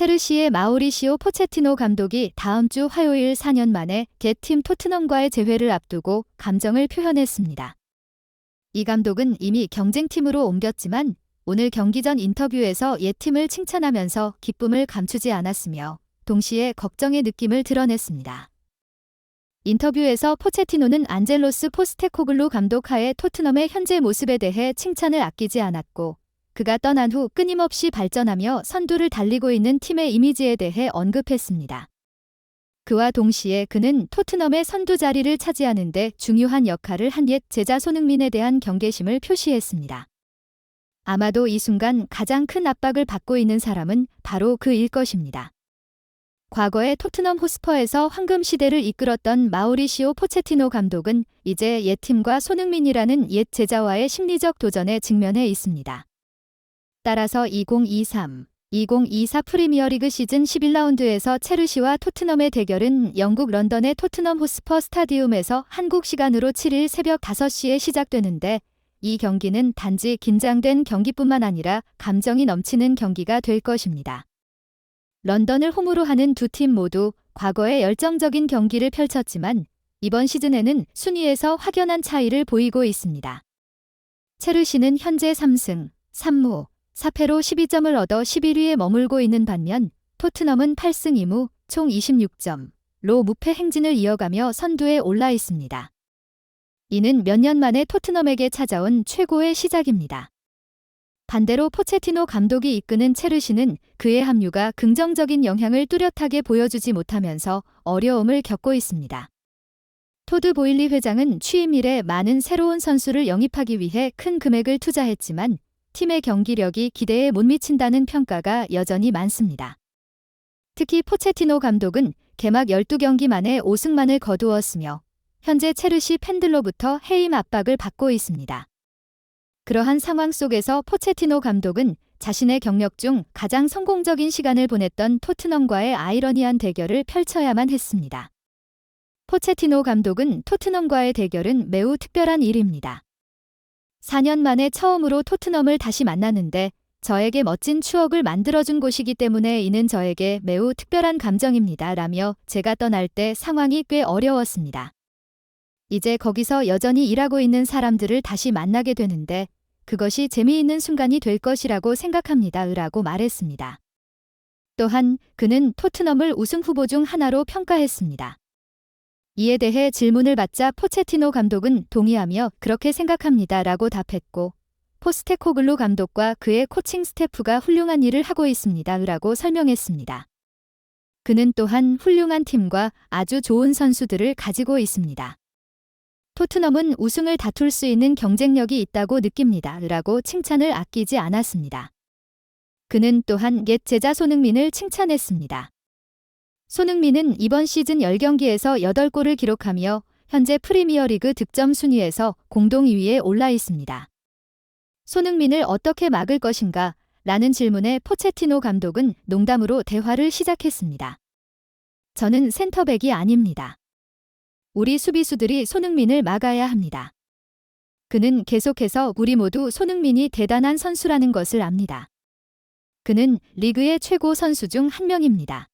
첼시의 마우리시오 포체티노 감독이 다음 주 화요일 4년 만에 옛팀 토트넘과의 재회를 앞두고 감정을 표현했습니다. 이 감독은 이미 경쟁팀으로 옮겼지만 오늘 경기 전 인터뷰에서 옛팀을 칭찬하면서 기쁨을 감추지 않았으며 동시에 걱정의 느낌을 드러냈습니다. 인터뷰에서 포체티노는 안젤로스 포스테코글루 감독 하에 토트넘의 현재 모습에 대해 칭찬을 아끼지 않았고 그가 떠난 후 끊임없이 발전하며 선두를 달리고 있는 팀의 이미지에 대해 언급했습니다. 그와 동시에 그는 토트넘의 선두 자리를 차지하는 데 중요한 역할을 한 옛 제자 손흥민에 대한 경계심을 표시했습니다. 아마도 이 순간 가장 큰 압박을 받고 있는 사람은 바로 그일 것입니다. 과거에 토트넘 호스퍼에서 황금 시대를 이끌었던 마우리시오 포체티노 감독은 이제 옛 팀과 손흥민이라는 옛 제자와의 심리적 도전에 직면해 있습니다. 따라서 2023-2024 프리미어리그 시즌 11라운드에서 첼시와 토트넘의 대결은 영국 런던의 토트넘 호스퍼 스타디움에서 한국 시간으로 7일 새벽 5시에 시작되는데 이 경기는 단지 긴장된 경기뿐만 아니라 감정이 넘치는 경기가 될 것입니다. 런던을 홈으로 하는 두 팀 모두 과거에 열정적인 경기를 펼쳤지만 이번 시즌에는 순위에서 확연한 차이를 보이고 있습니다. 첼시는 현재 3승 3무 4패로 12점을 얻어 11위에 머물고 있는 반면 토트넘은 8승 2무 총 26점로 무패 행진을 이어가며 선두에 올라 있습니다. 이는 몇 년 만에 토트넘에게 찾아온 최고의 시작입니다. 반대로 포체티노 감독이 이끄는 첼시는 그의 합류가 긍정적인 영향을 뚜렷하게 보여주지 못하면서 어려움을 겪고 있습니다. 토드 보일리 회장은 취임 이래 많은 새로운 선수를 영입하기 위해 큰 금액을 투자했지만 팀의 경기력이 기대에 못 미친다는 평가가 여전히 많습니다. 특히 포체티노 감독은 개막 12경기 만에 5승만을 거두었으며 현재 첼시 팬들로부터 해임 압박을 받고 있습니다. 그러한 상황 속에서 포체티노 감독은 자신의 경력 중 가장 성공적인 시간을 보냈던 토트넘과의 아이러니한 대결을 펼쳐야만 했습니다. 포체티노 감독은 토트넘과의 대결은 매우 특별한 일입니다. 4년 만에 처음으로 토트넘을 다시 만나는데 저에게 멋진 추억을 만들어준 곳이기 때문에 이는 저에게 매우 특별한 감정입니다. 라며 제가 떠날 때 상황이 꽤 어려웠습니다. 이제 거기서 여전히 일하고 있는 사람들을 다시 만나게 되는데 그것이 재미있는 순간이 될 것이라고 생각합니다. 라고 말했습니다. 또한 그는 토트넘을 우승 후보 중 하나로 평가했습니다. 이에 대해 질문을 받자 포체티노 감독은 동의하며 그렇게 생각합니다. 라고 답했고 포스테코글루 감독과 그의 코칭 스태프가 훌륭한 일을 하고 있습니다. 라고 설명했습니다. 그는 또한 훌륭한 팀과 아주 좋은 선수들을 가지고 있습니다. 토트넘은 우승을 다툴 수 있는 경쟁력이 있다고 느낍니다. 라고 칭찬을 아끼지 않았습니다. 그는 또한 옛 제자 손흥민을 칭찬했습니다. 손흥민은 이번 시즌 10경기에서 8골을 기록하며 현재 프리미어리그 득점 순위에서 공동 2위에 올라 있습니다. 손흥민을 어떻게 막을 것인가? 라는 질문에 포체티노 감독은 농담으로 대화를 시작했습니다. 저는 센터백이 아닙니다. 우리 수비수들이 손흥민을 막아야 합니다. 그는 계속해서 우리 모두 손흥민이 대단한 선수라는 것을 압니다. 그는 리그의 최고 선수 중 한 명입니다.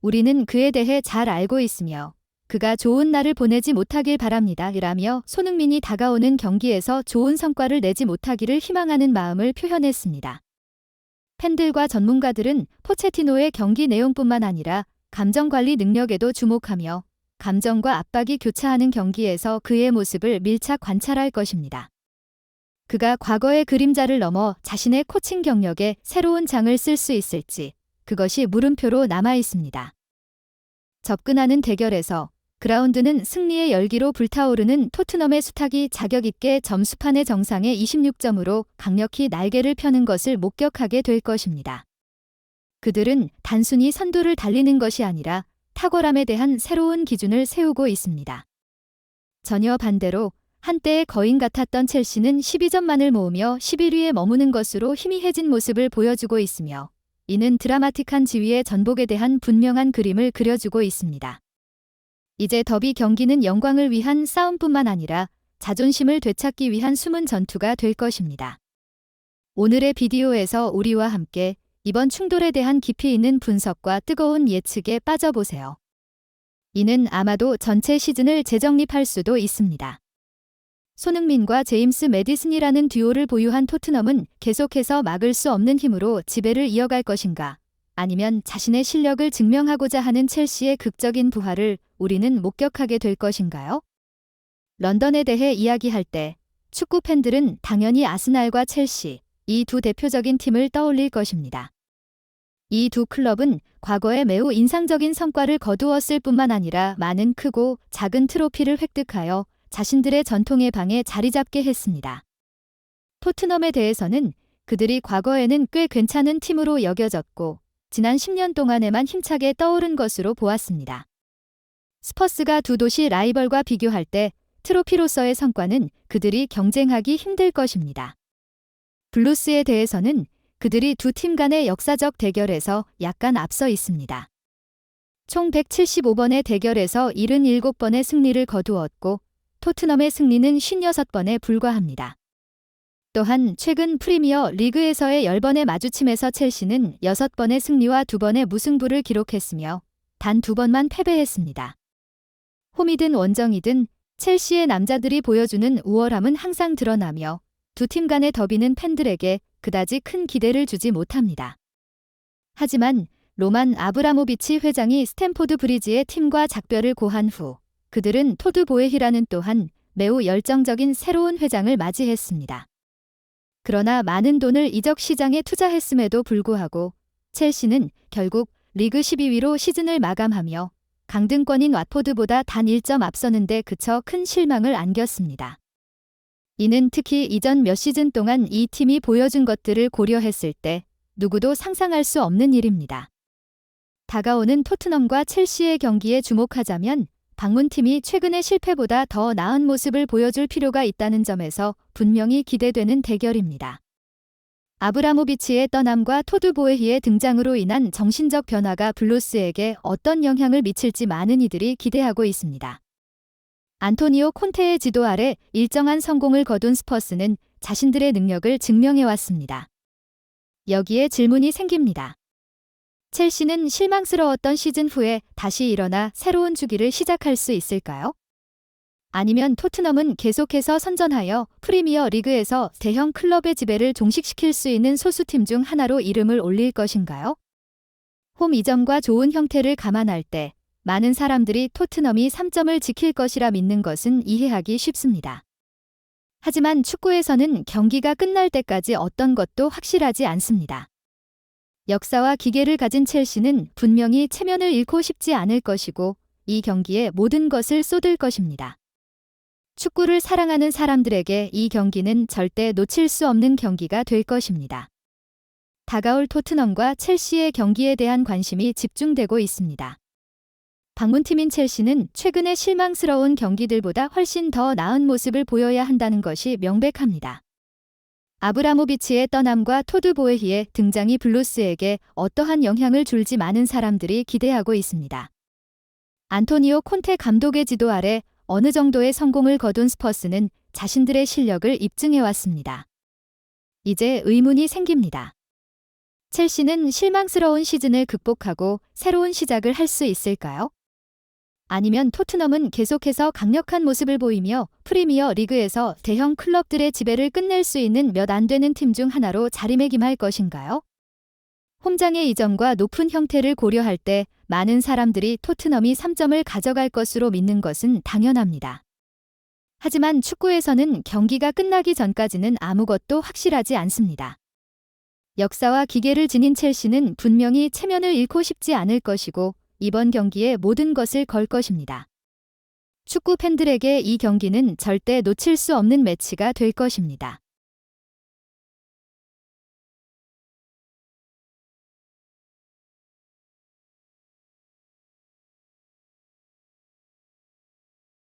우리는 그에 대해 잘 알고 있으며 그가 좋은 날을 보내지 못하길 바랍니다. 라며 손흥민이 다가오는 경기에서 좋은 성과를 내지 못하기를 희망하는 마음을 표현했습니다. 팬들과 전문가들은 포체티노의 경기 내용뿐만 아니라 감정관리 능력에도 주목하며 감정과 압박이 교차하는 경기에서 그의 모습을 밀착 관찰할 것입니다. 그가 과거의 그림자를 넘어 자신의 코칭 경력에 새로운 장을 쓸 수 있을지 그것이 물음표로 남아 있습니다. 접근하는 대결에서 그라운드는 승리의 열기로 불타오르는 토트넘의 수탉이 자격 있게 점수판의 정상에 26점으로 강력히 날개를 펴는 것을 목격하게 될 것입니다. 그들은 단순히 선두를 달리는 것이 아니라 탁월함에 대한 새로운 기준을 세우고 있습니다. 전혀 반대로 한때의 거인 같았던 첼시는 12점만을 모으며 11위에 머무는 것으로 희미해진 모습을 보여주고 있으며 이는 드라마틱한 지위의 전복에 대한 분명한 그림을 그려주고 있습니다. 이제 더비 경기는 영광을 위한 싸움뿐만 아니라 자존심을 되찾기 위한 숨은 전투가 될 것입니다. 오늘의 비디오에서 우리와 함께 이번 충돌에 대한 깊이 있는 분석과 뜨거운 예측에 빠져보세요. 이는 아마도 전체 시즌을 재정립할 수도 있습니다. 손흥민과 제임스 매디슨이라는 듀오를 보유한 토트넘은 계속해서 막을 수 없는 힘으로 지배를 이어갈 것인가? 아니면 자신의 실력을 증명하고자 하는 첼시의 극적인 부활을 우리는 목격하게 될 것인가요? 런던에 대해 이야기할 때 축구 팬들은 당연히 아스날과 첼시, 이 두 대표적인 팀을 떠올릴 것입니다. 이 두 클럽은 과거에 매우 인상적인 성과를 거두었을 뿐만 아니라 많은 크고 작은 트로피를 획득하여 자신들의 전통의 방에 자리 잡게 했습니다. 토트넘에 대해서는 그들이 과거에는 꽤 괜찮은 팀으로 여겨졌고 지난 10년 동안에만 힘차게 떠오른 것으로 보았습니다. 스퍼스가 두 도시 라이벌과 비교할 때 트로피로서의 성과는 그들이 경쟁하기 힘들 것입니다. 블루스에 대해서는 그들이 두 팀 간의 역사적 대결에서 약간 앞서 있습니다. 총 175번의 대결에서 77번의 승리를 거두었고 토트넘의 승리는 56번에 불과합니다. 또한 최근 프리미어 리그에서의 10번의 마주침에서 첼시는 6번의 승리와 2번의 무승부를 기록했으며 단 2번만 패배했습니다. 홈이든 원정이든 첼시의 남자들이 보여주는 우월함은 항상 드러나며 두 팀 간의 더비는 팬들에게 그다지 큰 기대를 주지 못합니다. 하지만 로만 아브라모비치 회장이 스탠포드 브리지의 팀과 작별을 고한 후 그들은 토드 보에히라는 또한 매우 열정적인 새로운 회장을 맞이했습니다. 그러나 많은 돈을 이적 시장에 투자했음에도 불구하고 첼시는 결국 리그 12위로 시즌을 마감하며 강등권인 왓포드보다 단 1점 앞서는 데 그쳐 큰 실망을 안겼습니다. 이는 특히 이전 몇 시즌 동안 이 팀이 보여준 것들을 고려했을 때 누구도 상상할 수 없는 일입니다. 다가오는 토트넘과 첼시의 경기에 주목하자면 방문팀이 최근의 실패보다 더 나은 모습을 보여줄 필요가 있다는 점에서 분명히 기대되는 대결입니다. 아브라모비치의 떠남과 토드 보에히의 등장으로 인한 정신적 변화가 블루스에게 어떤 영향을 미칠지 많은 이들이 기대하고 있습니다. 안토니오 콘테의 지도 아래 일정한 성공을 거둔 스퍼스는 자신들의 능력을 증명해왔습니다. 여기에 질문이 생깁니다. 첼시는 실망스러웠던 시즌 후에 다시 일어나 새로운 주기를 시작할 수 있을까요? 아니면 토트넘은 계속해서 선전하여 프리미어 리그에서 대형 클럽의 지배를 종식시킬 수 있는 소수팀 중 하나로 이름을 올릴 것인가요? 홈 이점과 좋은 형태를 감안할 때 많은 사람들이 토트넘이 3점을 지킬 것이라 믿는 것은 이해하기 쉽습니다. 하지만 축구에서는 경기가 끝날 때까지 어떤 것도 확실하지 않습니다. 역사와 기계를 가진 첼시는 분명히 체면을 잃고 싶지 않을 것이고 이 경기에 모든 것을 쏟을 것입니다. 축구를 사랑하는 사람들에게 이 경기는 절대 놓칠 수 없는 경기가 될 것입니다. 다가올 토트넘과 첼시의 경기에 대한 관심이 집중되고 있습니다. 방문팀인 첼시는 최근의 실망스러운 경기들보다 훨씬 더 나은 모습을 보여야 한다는 것이 명백합니다. 아브라모비치의 떠남과 토드 보에히의 등장이 블루스에게 어떠한 영향을 줄지 많은 사람들이 기대하고 있습니다. 안토니오 콘테 감독의 지도 아래 어느 정도의 성공을 거둔 스퍼스는 자신들의 실력을 입증해왔습니다. 이제 의문이 생깁니다. 첼시는 실망스러운 시즌을 극복하고 새로운 시작을 할 수 있을까요? 아니면 토트넘은 계속해서 강력한 모습을 보이며 프리미어 리그에서 대형 클럽들의 지배를 끝낼 수 있는 몇 안 되는 팀 중 하나로 자리매김할 것인가요? 홈장의 이점과 높은 형태를 고려할 때 많은 사람들이 토트넘이 3점을 가져갈 것으로 믿는 것은 당연합니다. 하지만 축구에서는 경기가 끝나기 전까지는 아무것도 확실하지 않습니다. 역사와 기계를 지닌 첼시는 분명히 체면을 잃고 싶지 않을 것이고 이번 경기에 모든 것을 걸 것입니다. 축구 팬들에게 이 경기는 절대 놓칠 수 없는 매치가 될 것입니다.